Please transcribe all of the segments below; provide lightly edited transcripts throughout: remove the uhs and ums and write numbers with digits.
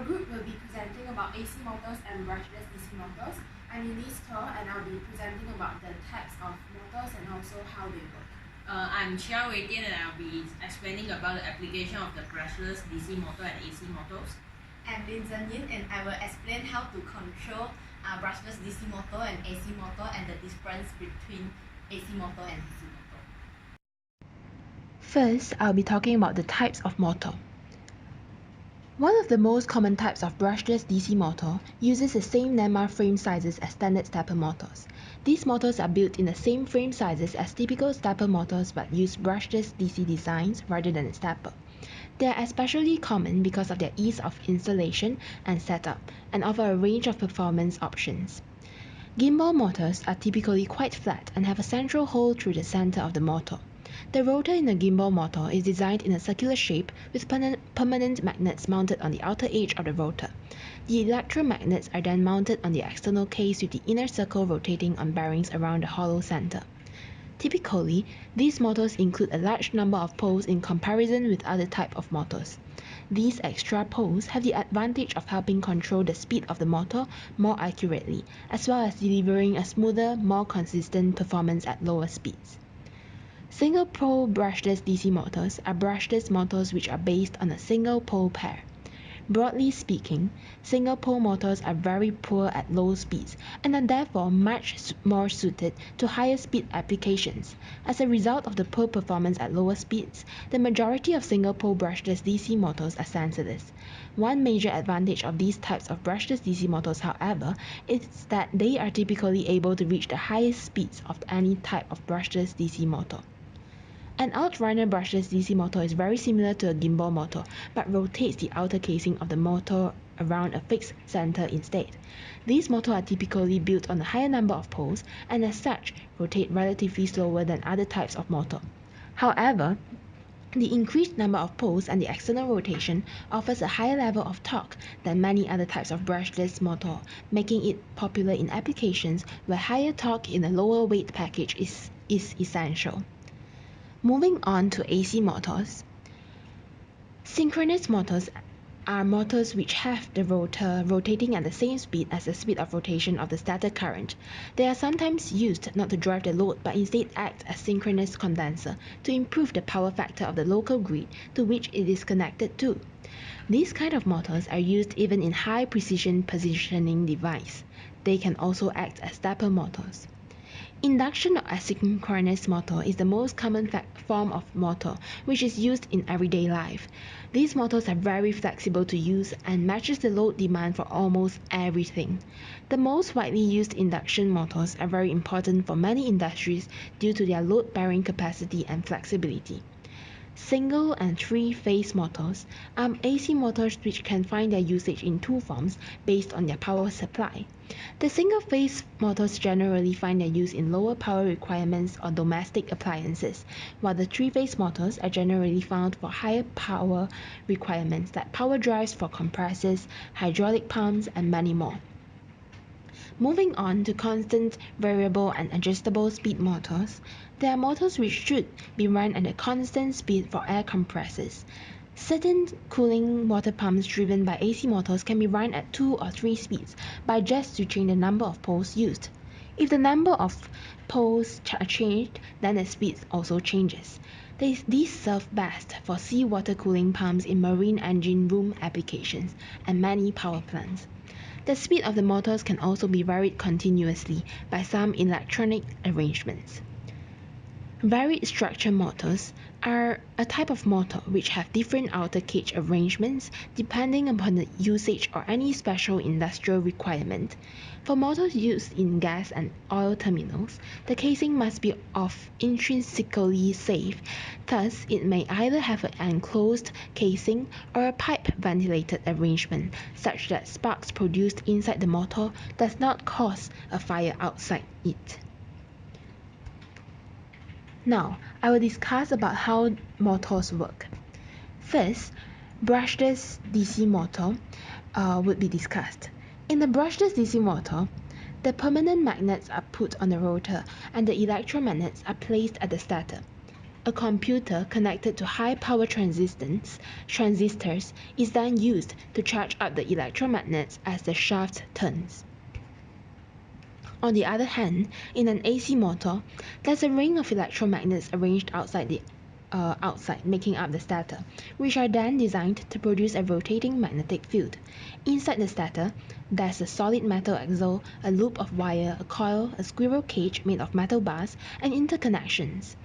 Our group will be presenting about AC motors and brushless DC motors. I'm Eunice and I'll be presenting about the types of motors and also how they work. I'm Chia Thien and I'll be explaining about the application of the brushless DC motor and AC motors. I'm Lim Zen Yin and I will explain how to control brushless DC motor and AC motor and the difference between AC motor and DC motor. First, I'll be talking about the types of motor. One of the most common types of brushless DC motor uses the same NEMA frame sizes as standard stepper motors. These motors are built in the same frame sizes as typical stepper motors but use brushless DC designs rather than a stepper. They are especially common because of their ease of installation and setup and offer a range of performance options. Gimbal motors are typically quite flat and have a central hole through the center of the motor. The rotor in a gimbal motor is designed in a circular shape with permanent magnets mounted on the outer edge of the rotor. The electromagnets are then mounted on the external case with the inner circle rotating on bearings around the hollow center. Typically, these motors include a large number of poles in comparison with other types of motors. These extra poles have the advantage of helping control the speed of the motor more accurately, as well as delivering a smoother, more consistent performance at lower speeds. Single-pole brushless DC motors are brushless motors which are based on a single-pole pair. Broadly speaking, single-pole motors are very poor at low speeds and are therefore much more suited to higher speed applications. As a result of the poor performance at lower speeds, the majority of single-pole brushless DC motors are sensorless. One major advantage of these types of brushless DC motors, however, is that they are typically able to reach the highest speeds of any type of brushless DC motor. An outrunner brushless DC motor is very similar to a gimbal motor, but rotates the outer casing of the motor around a fixed center instead. These motors are typically built on a higher number of poles and as such rotate relatively slower than other types of motor. However, the increased number of poles and the external rotation offers a higher level of torque than many other types of brushless motor, making it popular in applications where higher torque in a lower weight package is essential. Moving on to AC motors. Synchronous motors are motors which have the rotor rotating at the same speed as the speed of rotation of the stator current. They are sometimes used not to drive the load but instead act as synchronous condenser to improve the power factor of the local grid to which it is connected to. These kind of motors are used even in high precision positioning devices. They can also act as stepper motors. Induction or asynchronous motor is the most common form of motor which is used in everyday life. These motors are very flexible to use and matches the load demand for almost everything. The most widely used induction motors are very important for many industries due to their load-bearing capacity and flexibility. Single and three-phase motors are AC motors which can find their usage in two forms based on their power supply. The single-phase motors generally find their use in lower power requirements or domestic appliances, while the three-phase motors are generally found for higher power requirements like power drives for compressors, hydraulic pumps, and many more. Moving on to constant, variable, and adjustable speed motors, there are motors which should be run at a constant speed for air compressors. Certain cooling water pumps driven by AC motors can be run at 2 or 3 speeds by just switching the number of poles used. If the number of poles are changed, then the speed also changes. These serve best for seawater cooling pumps in marine engine room applications and many power plants. The speed of the motors can also be varied continuously by some electronic arrangements. Varied structure motors are a type of motor which have different outer cage arrangements depending upon the usage or any special industrial requirement. For motors used in gas and oil terminals, the casing must be of intrinsically safe, thus it may either have an enclosed casing or a pipe ventilated arrangement such that sparks produced inside the motor does not cause a fire outside it. Now, I will discuss about how motors work. First, brushless DC motor would be discussed. In the brushless DC motor, the permanent magnets are put on the rotor and the electromagnets are placed at the stator. A computer connected to high-power transistors is then used to charge up the electromagnets as the shaft turns. On the other hand, in an AC motor, there's a ring of electromagnets arranged outside, making up the stator, which are then designed to produce a rotating magnetic field. Inside the stator, there's a solid metal axle, a loop of wire, a coil, a squirrel cage made of metal bars, and interconnections,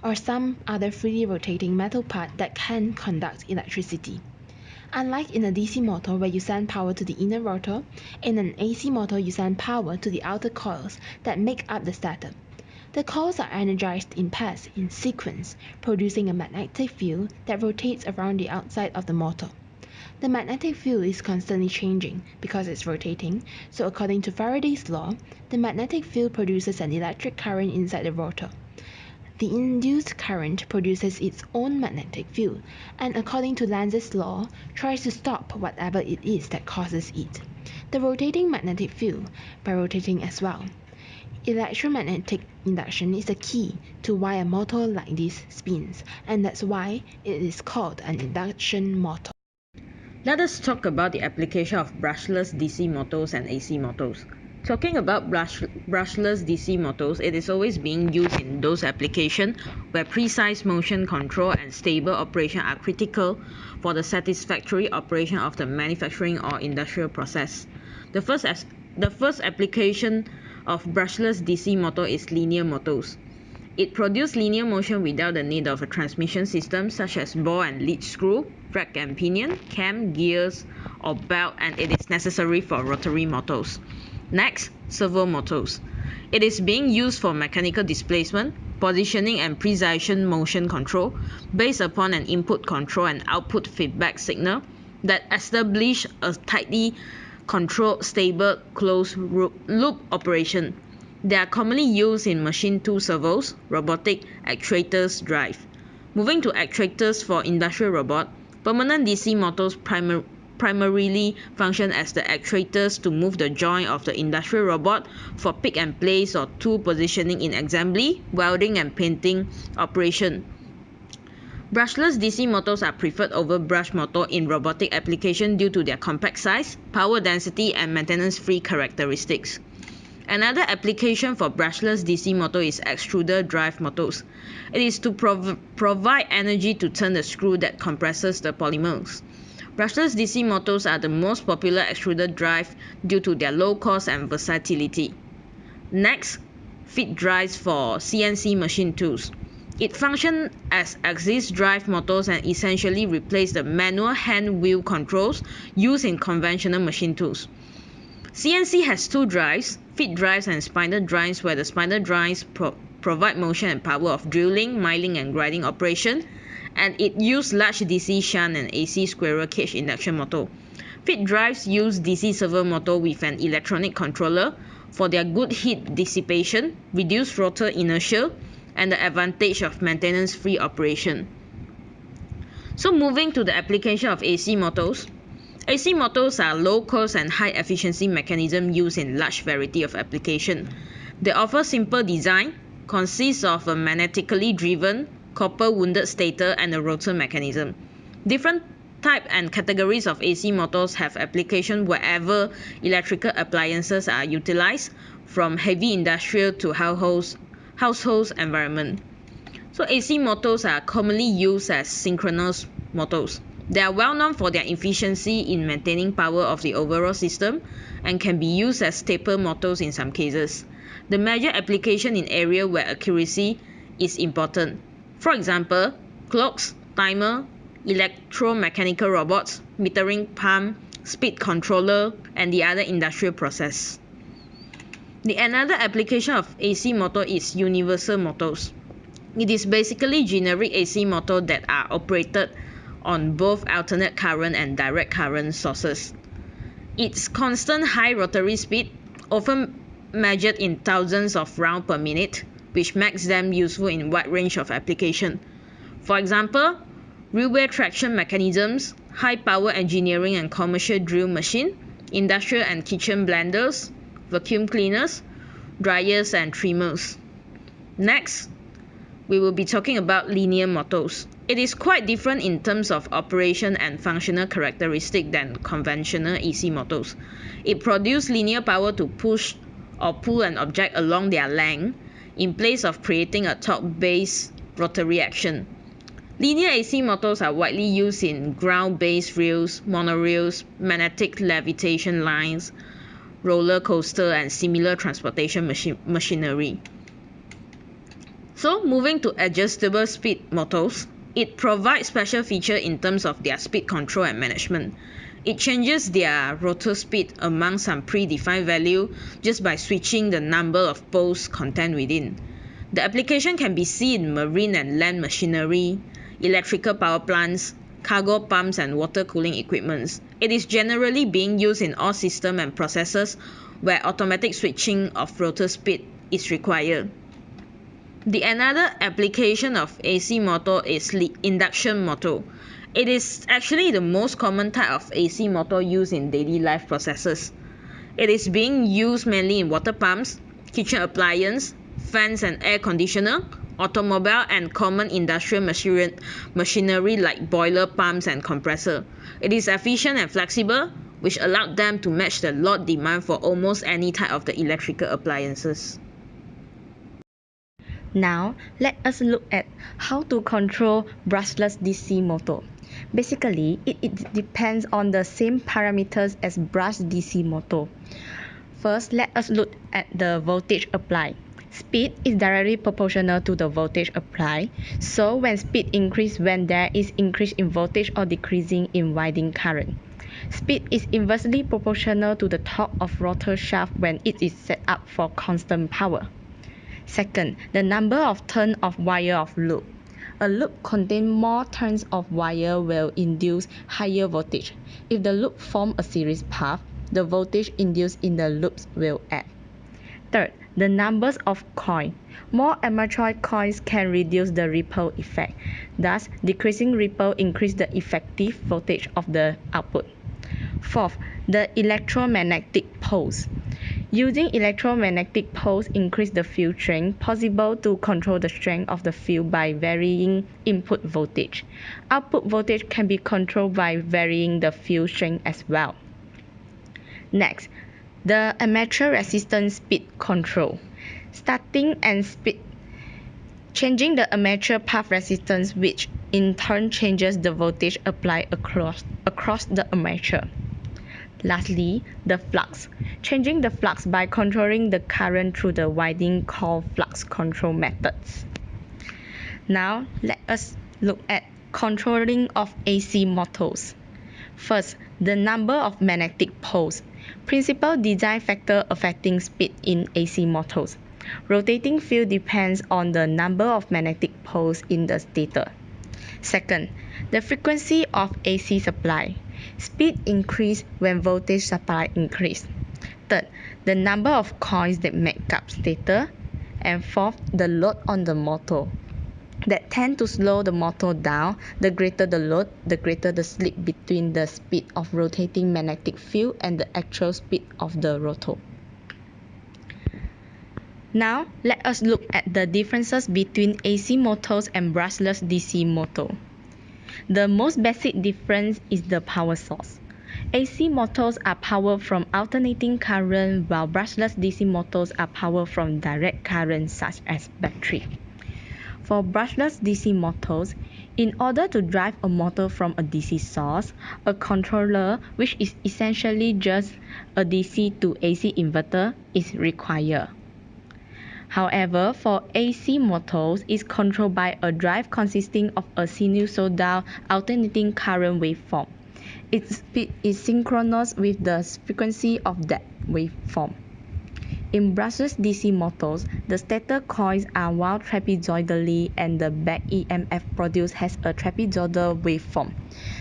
or some other freely rotating metal part that can conduct electricity. Unlike in a DC motor where you send power to the inner rotor, in an AC motor you send power to the outer coils that make up the stator. The coils are energized in pairs in sequence, producing a magnetic field that rotates around the outside of the motor. The magnetic field is constantly changing because it's rotating, so according to Faraday's law, the magnetic field produces an electric current inside the rotor. The induced current produces its own magnetic field, and according to Lenz's law, tries to stop whatever it is that causes it. The rotating magnetic field, by rotating as well. Electromagnetic induction is the key to why a motor like this spins, and that's why it is called an induction motor. Let us talk about the application of brushless DC motors and AC motors. Talking about brushless DC motors, it is always being used in those applications where precise motion control and stable operation are critical for the satisfactory operation of the manufacturing or industrial process. The first application of brushless DC motor is linear motors. It produces linear motion without the need of a transmission system such as ball and lead screw, rack and pinion, cam, gears, or belt, and it is necessary for rotary motors. Next, servo motors. It is being used for mechanical displacement, positioning and precision motion control based upon an input control and output feedback signal that establish a tightly controlled, stable, closed loop operation. They are commonly used in machine tool servos, robotic actuators drive. Moving to actuators for industrial robot, permanent DC motors primarily function as the actuators to move the joint of the industrial robot for pick and place or tool positioning in assembly, welding and painting operation. Brushless DC motors are preferred over brush motor in robotic application due to their compact size, power density and maintenance-free characteristics. Another application for brushless DC motor is extruder drive motors. It is to provide energy to turn the screw that compresses the polymers. Brushless DC motors are the most popular extruder drive due to their low cost and versatility. Next, feed drives for CNC machine tools. It functions as axis drive motors and essentially replace the manual hand wheel controls used in conventional machine tools. CNC has two drives, feed drives and spindle drives, where the spindle drives provide motion and power of drilling, milling and grinding operation, and it uses large DC shunt and AC squirrel cage induction motor. Feed drives use DC servo motor with an electronic controller for their good heat dissipation, reduced rotor inertia, and the advantage of maintenance-free operation. So moving to the application of AC motors. AC motors are low-cost and high-efficiency mechanism used in large variety of applications. They offer simple design, consists of a magnetically driven, copper-wounded stator and a rotor mechanism. Different type and categories of AC motors have application wherever electrical appliances are utilized, from heavy industrial to household environment. So AC motors are commonly used as synchronous motors. They are well known for their efficiency in maintaining power of the overall system and can be used as taper motors in some cases. The major application in area where accuracy is important. For example, clocks, timer, electromechanical robots, metering pump, speed controller, and the other industrial process. The another application of AC motor is universal motors. It is basically generic AC motor that are operated on both alternate current and direct current sources. Its constant high rotary speed, often measured in thousands of rounds per minute, which makes them useful in wide range of application. For example, railway traction mechanisms, high power engineering and commercial drill machine, industrial and kitchen blenders, vacuum cleaners, dryers and trimmers. Next, we will be talking about linear motors. It is quite different in terms of operation and functional characteristic than conventional AC motors. It produces linear power to push or pull an object along their length in place of creating a torque-based rotary action. Linear AC motors are widely used in ground-based rails, monorails, magnetic levitation lines, roller coaster, and similar transportation machinery. So moving to adjustable speed motors, it provides special feature in terms of their speed control and management. It changes their rotor speed among some predefined value just by switching the number of poles contained within. The application can be seen in marine and land machinery, electrical power plants, cargo pumps, and water cooling equipments. It is generally being used in all systems and processes where automatic switching of rotor speed is required. The another application of AC motor is induction motor. It is actually the most common type of AC motor used in daily life processes. It is being used mainly in water pumps, kitchen appliances, fans and air conditioner, automobile and common industrial machinery like boiler pumps and compressor. It is efficient and flexible, which allowed them to match the load demand for almost any type of the electrical appliances. Now, let us look at how to control brushless DC motor. Basically, it depends on the same parameters as brushed DC motor. First, let us look at the voltage applied. Speed is directly proportional to the voltage applied. So when speed increases when there is increase in voltage or decreasing in winding current. Speed is inversely proportional to the torque of rotor shaft when it is set up for constant power. Second, the number of turns of wire of loop. A loop containing more turns of wire will induce higher voltage. If the loop forms a series path, the voltage induced in the loops will add. Third, the numbers of coils. More armature coils can reduce the ripple effect. Thus, decreasing ripple increases the effective voltage of the output. Fourth, the electromagnetic poles. Using electromagnetic poles increase the field strength possible to control the strength of the field by varying input voltage. Output voltage can be controlled by varying the field strength as well. Next, the armature resistance speed control. Starting and speed changing the armature path resistance, which in turn changes the voltage applied across the armature. Lastly, the flux. Changing the flux by controlling the current through the winding called flux control methods. Now, let us look at controlling of AC motors. First, the number of magnetic poles. Principal design factor affecting speed in AC motors. Rotating field depends on the number of magnetic poles in the stator. Second, the frequency of AC supply. Speed increase when voltage supply increase. Third, the number of coils that make up stator. And fourth, the load on the motor that tend to slow the motor down. The greater the load, the greater the slip between the speed of rotating magnetic field and the actual speed of the rotor. Now, let us look at the differences between AC motors and brushless DC motor. The most basic difference is the power source. AC motors are powered from alternating current while brushless DC motors are powered from direct current such as battery. For brushless DC motors, in order to drive a motor from a DC source, a controller, which is essentially just a DC to AC inverter, is required. However, for AC motors, it's controlled by a drive consisting of a sinusoidal alternating current waveform. Its speed is synchronous with the frequency of that waveform. In brushless DC motors, the stator coils are wound trapezoidally and the back EMF produced has a trapezoidal waveform.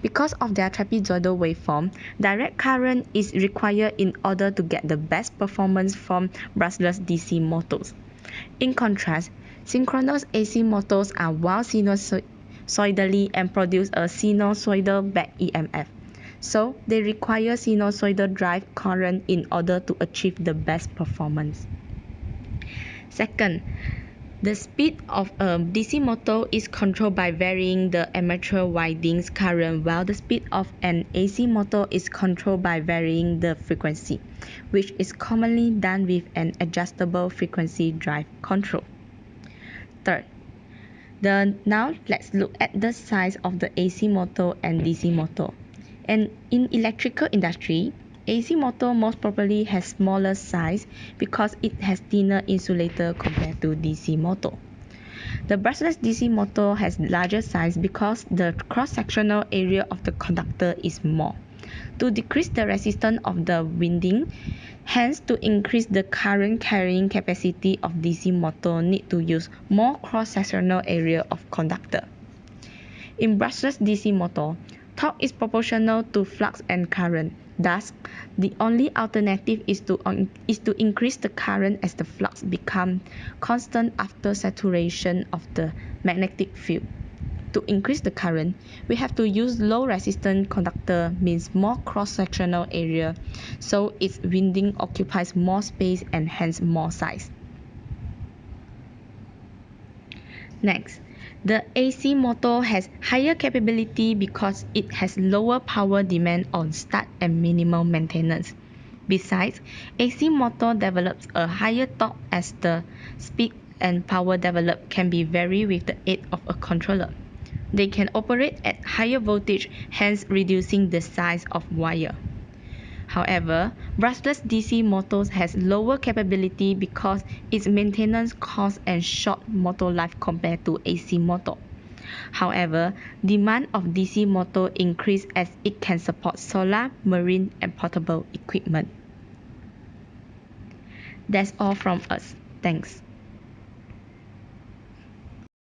Because of their trapezoidal waveform, direct current is required in order to get the best performance from brushless DC motors. In contrast, synchronous AC motors are wound sinusoidally and produce a sinusoidal back EMF. So, they require sinusoidal drive current in order to achieve the best performance. Second, The speed of a DC motor is controlled by varying the armature windings current, while the speed of an AC motor is controlled by varying the frequency, which is commonly done with an adjustable frequency drive control. Third, now let's look at the size of the AC motor and DC motor. And in electrical industry, AC motor most probably has smaller size because it has thinner insulator compared to DC motor. The brushless DC motor has larger size because the cross-sectional area of the conductor is more. To decrease the resistance of the winding, hence to increase the current carrying capacity of DC motor need to use more cross-sectional area of conductor. In brushless DC motor, torque is proportional to flux and current. Thus, the only alternative is to increase the current as the flux becomes constant after saturation of the magnetic field. To increase the current, we have to use low resistance conductor, means more cross-sectional area, so its winding occupies more space and hence more size. Next, the AC motor has higher capability because it has lower power demand on start and minimal maintenance. Besides, AC motor develops a higher torque as the speed and power developed can be varied with the aid of a controller. They can operate at higher voltage, hence reducing the size of wire. However, brushless DC motors has lower capability because its maintenance cost and short motor life compared to AC motor. However, demand of DC motor increase as it can support solar, marine and portable equipment. That's all from us. Thanks.